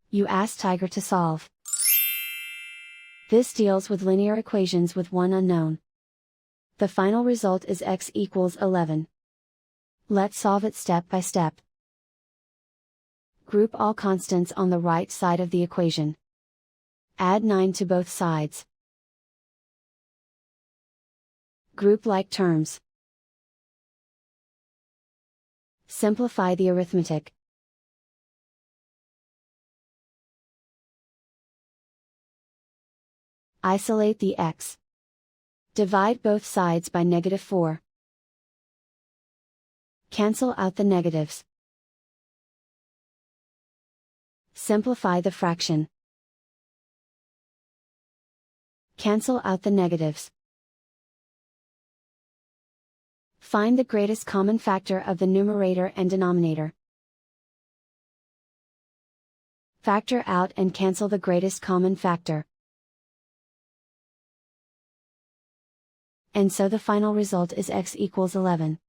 You ask Tiger to solve. This deals with linear equations with one unknown. The final result is x equals 11. Let's solve it step by step. Group all constants on the right side of the equation. Add 9 to both sides. Group like terms. Simplify the arithmetic. Isolate the x. Divide both sides by -4. Cancel out the negatives. Simplify the fraction. Cancel out the negatives. Find the greatest common factor of the numerator and denominator. Factor out and cancel the greatest common factor. And so the final result is x equals 11.